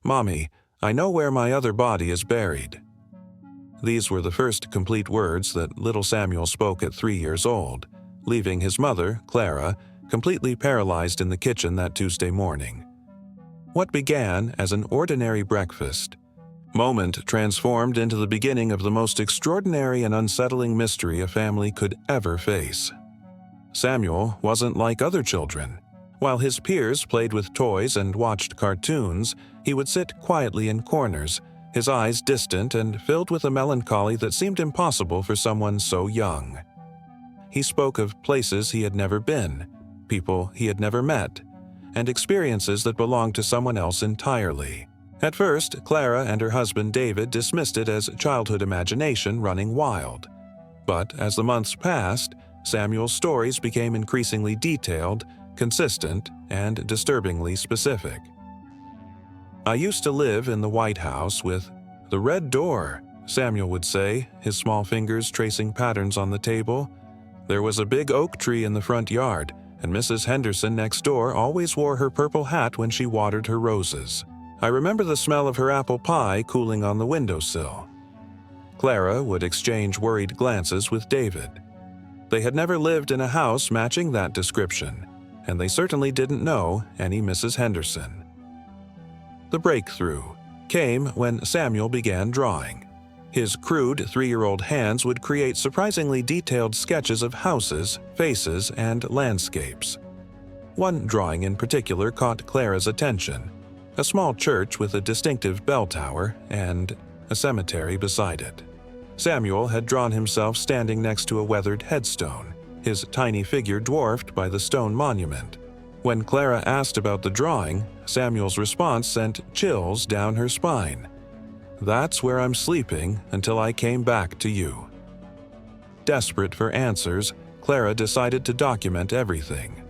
"Mommy, I know where my other body is buried." These were the first complete words that little Samuel spoke at 3 years old, leaving his mother, Clara, completely paralyzed in the kitchen that Tuesday morning. What began as an ordinary breakfast moment transformed into the beginning of the most extraordinary and unsettling mystery a family could ever face. Samuel wasn't like other children. While his peers played with toys and watched cartoons, he would sit quietly in corners, his eyes distant and filled with a melancholy that seemed impossible for someone so young. He spoke of places he had never been, people he had never met, and experiences that belonged to someone else entirely. At first, Clara and her husband David dismissed it as childhood imagination running wild. But as the months passed, Samuel's stories became increasingly detailed, consistent, and disturbingly specific. "I used to live in the White House with the red door," Samuel would say, his small fingers tracing patterns on the table. "There was a big oak tree in the front yard, and Mrs. Henderson next door always wore her purple hat when she watered her roses. I remember the smell of her apple pie cooling on the windowsill." Clara would exchange worried glances with David. They had never lived in a house matching that description, and they certainly didn't know any Mrs. Henderson. The breakthrough came when Samuel began drawing. His crude 3-year-old hands would create surprisingly detailed sketches of houses, faces, and landscapes. One drawing in particular caught Clara's attention: a small church with a distinctive bell tower and a cemetery beside it. Samuel had drawn himself standing next to a weathered headstone, his tiny figure dwarfed by the stone monument. When Clara asked about the drawing, Samuel's response sent chills down her spine. "That's where I'm sleeping until I came back to you." Desperate for answers, Clara decided to document everything.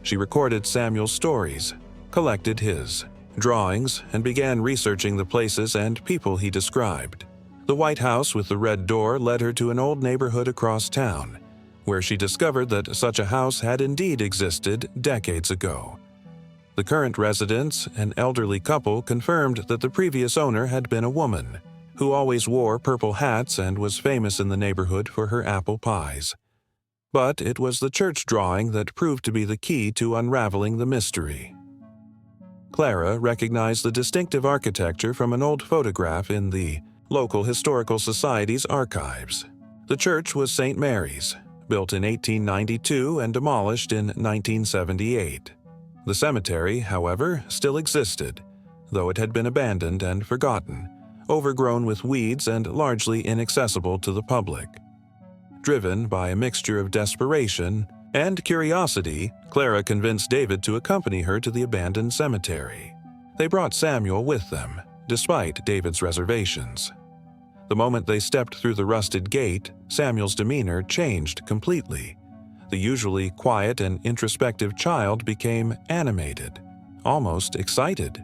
She recorded Samuel's stories, collected his drawings, and began researching the places and people he described. The White House with the red door led her to an old neighborhood across town, where she discovered that such a house had indeed existed decades ago. The current residents, an elderly couple, confirmed that the previous owner had been a woman, who always wore purple hats and was famous in the neighborhood for her apple pies. But it was the church drawing that proved to be the key to unraveling the mystery. Clara recognized the distinctive architecture from an old photograph in the local historical society's archives. The church was St. Mary's, built in 1892 and demolished in 1978. The cemetery, however, still existed, though it had been abandoned and forgotten, overgrown with weeds and largely inaccessible to the public. Driven by a mixture of desperation and curiosity, Clara convinced David to accompany her to the abandoned cemetery. They brought Samuel with them, despite David's reservations. The moment they stepped through the rusted gate, Samuel's demeanor changed completely. The usually quiet and introspective child became animated, almost excited.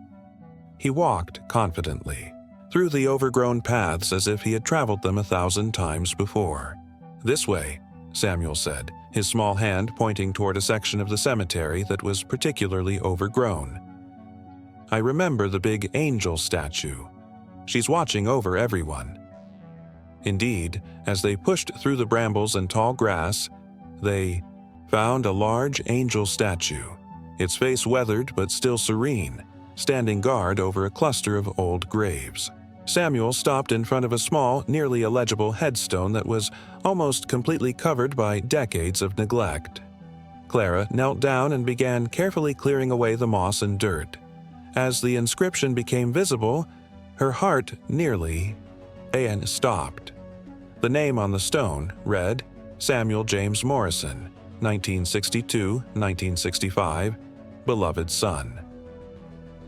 He walked confidently through the overgrown paths as if he had traveled them 1,000 times before. "This way," Samuel said, his small hand pointing toward a section of the cemetery that was particularly overgrown. "I remember the big angel statue. She's watching over everyone." Indeed, as they pushed through the brambles and tall grass, they found a large angel statue, its face weathered but still serene, standing guard over a cluster of old graves. Samuel stopped in front of a small, nearly illegible headstone that was almost completely covered by decades of neglect. Clara knelt down and began carefully clearing away the moss and dirt. As the inscription became visible, her heart nearly stopped. The name on the stone read Samuel James Morrison, 1962-1965, beloved son.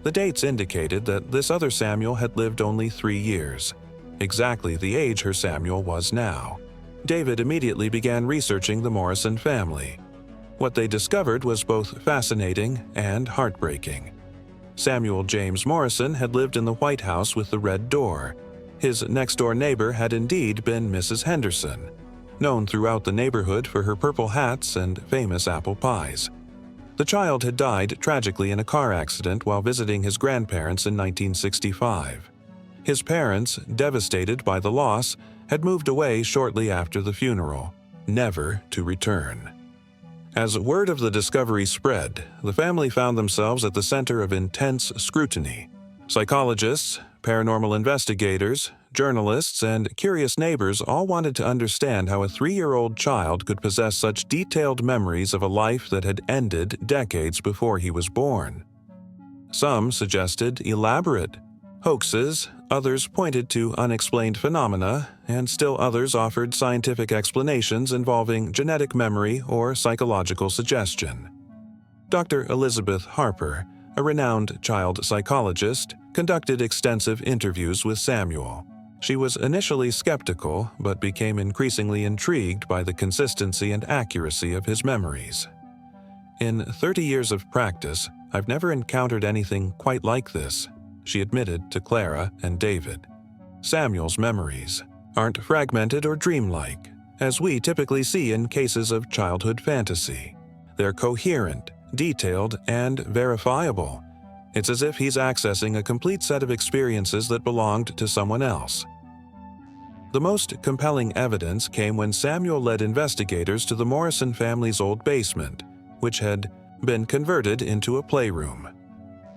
The dates indicated that this other Samuel had lived only 3 years, exactly the age her Samuel was now. David immediately began researching the Morrison family. What they discovered was both fascinating and heartbreaking. Samuel James Morrison had lived in the White House with the red door. His next-door neighbor had indeed been Mrs. Henderson, known throughout the neighborhood for her purple hats and famous apple pies. The child had died tragically in a car accident while visiting his grandparents in 1965. His parents, devastated by the loss, had moved away shortly after the funeral, never to return. As word of the discovery spread, the family found themselves at the center of intense scrutiny. Psychologists, paranormal investigators, journalists, and curious neighbors all wanted to understand how a 3-year-old child could possess such detailed memories of a life that had ended decades before he was born. Some suggested elaborate hoaxes, others pointed to unexplained phenomena, and still others offered scientific explanations involving genetic memory or psychological suggestion. Dr. Elizabeth Harper, a renowned child psychologist, conducted extensive interviews with Samuel. She was initially skeptical, but became increasingly intrigued by the consistency and accuracy of his memories. "In 30 years of practice, I've never encountered anything quite like this," she admitted to Clara and David. Samuel's memories aren't fragmented or dreamlike, as we typically see in cases of childhood fantasy. They're coherent, detailed, and verifiable. It's as if he's accessing a complete set of experiences that belonged to someone else. The most compelling evidence came when Samuel led investigators to the Morrison family's old basement, which had been converted into a playroom.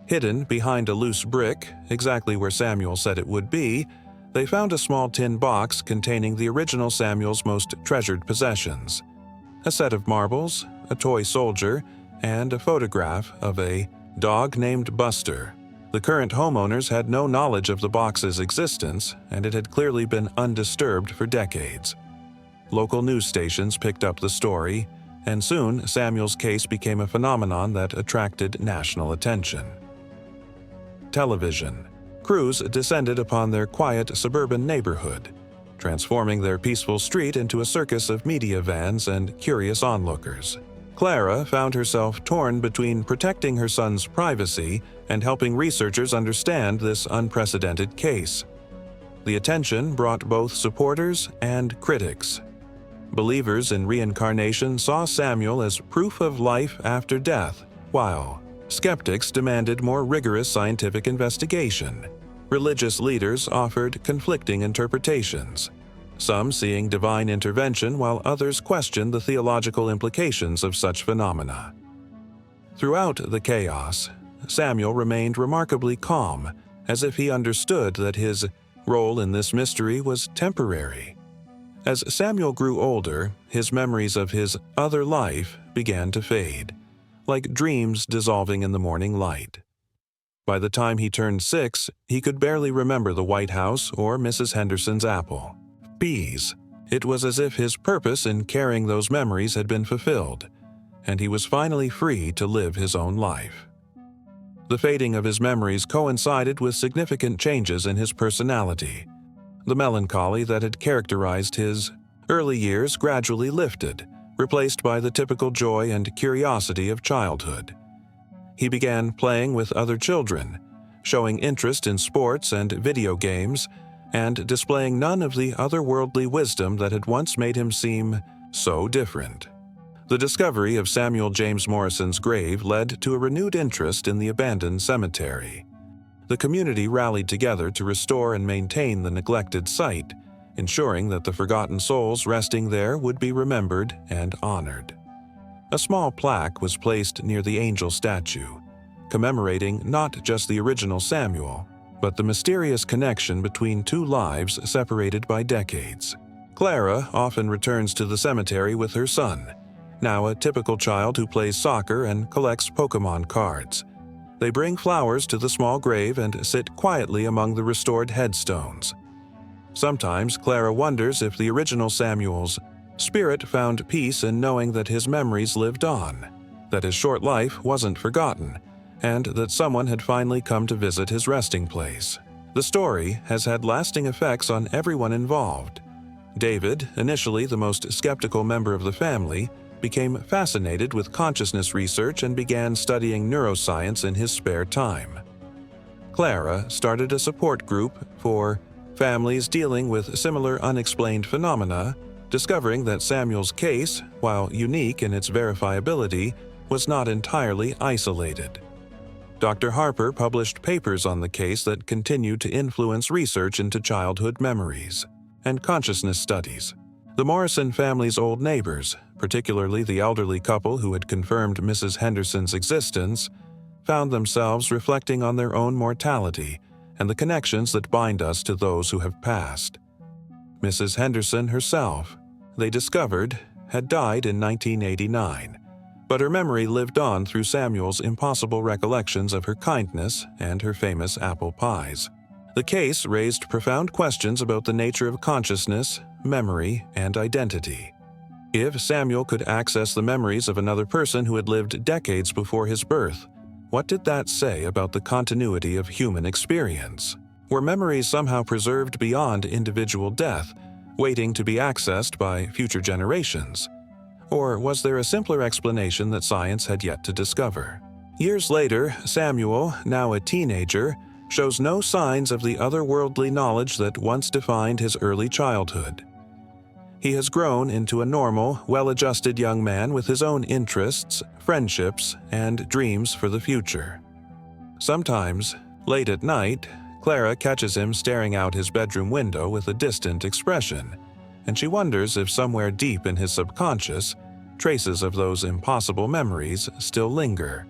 Hidden behind a loose brick, exactly where Samuel said it would be, they found a small tin box containing the original Samuel's most treasured possessions: a set of marbles, a toy soldier, and a photograph of a dog named Buster. The current homeowners had no knowledge of the box's existence, and it had clearly been undisturbed for decades. Local news stations picked up the story, and soon Samuel's case became a phenomenon that attracted national attention. Television. Crews descended upon their quiet suburban neighborhood, transforming their peaceful street into a circus of media vans and curious onlookers. Clara found herself torn between protecting her son's privacy and helping researchers understand this unprecedented case. The attention brought both supporters and critics. Believers in reincarnation saw Samuel as proof of life after death, while skeptics demanded more rigorous scientific investigation. Religious leaders offered conflicting interpretations, some seeing divine intervention while others questioned the theological implications of such phenomena. Throughout the chaos, Samuel remained remarkably calm, as if he understood that his role in this mystery was temporary. As Samuel grew older, his memories of his other life began to fade, like dreams dissolving in the morning light. By the time he turned 6, he could barely remember the White House or Mrs. Henderson's apple. Peas. It was as if his purpose in carrying those memories had been fulfilled, and he was finally free to live his own life. The fading of his memories coincided with significant changes in his personality. The melancholy that had characterized his early years gradually lifted, replaced by the typical joy and curiosity of childhood. He began playing with other children, showing interest in sports and video games, and displaying none of the otherworldly wisdom that had once made him seem so different. The discovery of Samuel James Morrison's grave led to a renewed interest in the abandoned cemetery. The community rallied together to restore and maintain the neglected site, ensuring that the forgotten souls resting there would be remembered and honored. A small plaque was placed near the angel statue, commemorating not just the original Samuel, but the mysterious connection between two lives separated by decades. Clara often returns to the cemetery with her son, now a typical child who plays soccer and collects Pokémon cards. They bring flowers to the small grave and sit quietly among the restored headstones. Sometimes Clara wonders if the original Samuel's spirit found peace in knowing that his memories lived on, that his short life wasn't forgotten, and that someone had finally come to visit his resting place. The story has had lasting effects on everyone involved. David, initially the most skeptical member of the family, became fascinated with consciousness research and began studying neuroscience in his spare time. Clara started a support group for families dealing with similar unexplained phenomena, discovering that Samuel's case, while unique in its verifiability, was not entirely isolated. Dr. Harper published papers on the case that continued to influence research into childhood memories and consciousness studies. The Morrison family's old neighbors, particularly the elderly couple who had confirmed Mrs. Henderson's existence, found themselves reflecting on their own mortality and the connections that bind us to those who have passed. Mrs. Henderson herself, they discovered, had died in 1989, but her memory lived on through Samuel's impossible recollections of her kindness and her famous apple pies. The case raised profound questions about the nature of consciousness, memory, and identity. If Samuel could access the memories of another person who had lived decades before his birth, what did that say about the continuity of human experience? Were memories somehow preserved beyond individual death, waiting to be accessed by future generations? Or was there a simpler explanation that science had yet to discover? Years later, Samuel, now a teenager, shows no signs of the otherworldly knowledge that once defined his early childhood. He has grown into a normal, well-adjusted young man with his own interests, friendships, and dreams for the future. Sometimes, late at night, Clara catches him staring out his bedroom window with a distant expression, and she wonders if somewhere deep in his subconscious, traces of those impossible memories still linger.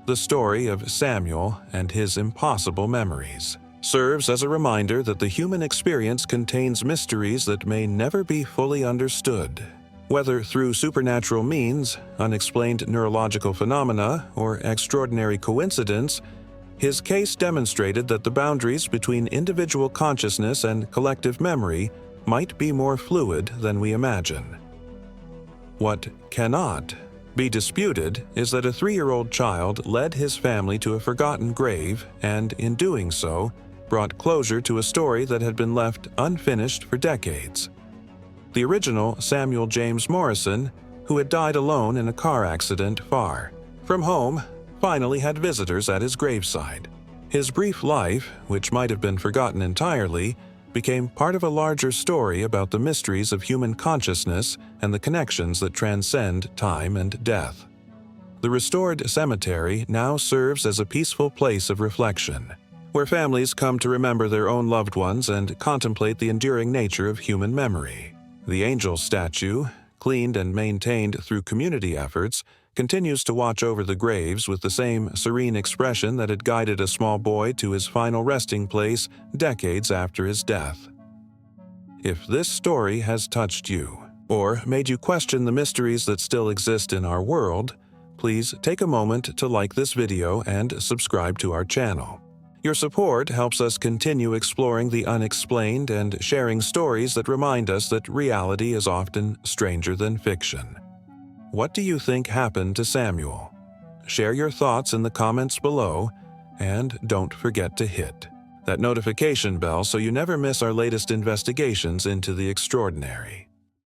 The story of Samuel and his impossible memories serves as a reminder that the human experience contains mysteries that may never be fully understood. Whether through supernatural means, unexplained neurological phenomena, or extraordinary coincidence, his case demonstrated that the boundaries between individual consciousness and collective memory might be more fluid than we imagine. What cannot be disputed is that a 3-year-old child led his family to a forgotten grave and, in doing so, brought closure to a story that had been left unfinished for decades. The original Samuel James Morrison, who had died alone in a car accident far from home, finally had visitors at his graveside. His brief life, which might have been forgotten entirely, became part of a larger story about the mysteries of human consciousness and the connections that transcend time and death. The restored cemetery now serves as a peaceful place of reflection, where families come to remember their own loved ones and contemplate the enduring nature of human memory. The angel statue, cleaned and maintained through community efforts, continues to watch over the graves with the same serene expression that had guided a small boy to his final resting place decades after his death. If this story has touched you, or made you question the mysteries that still exist in our world, please take a moment to like this video and subscribe to our channel. Your support helps us continue exploring the unexplained and sharing stories that remind us that reality is often stranger than fiction. What do you think happened to Samuel? Share your thoughts in the comments below, and don't forget to hit that notification bell so you never miss our latest investigations into the extraordinary.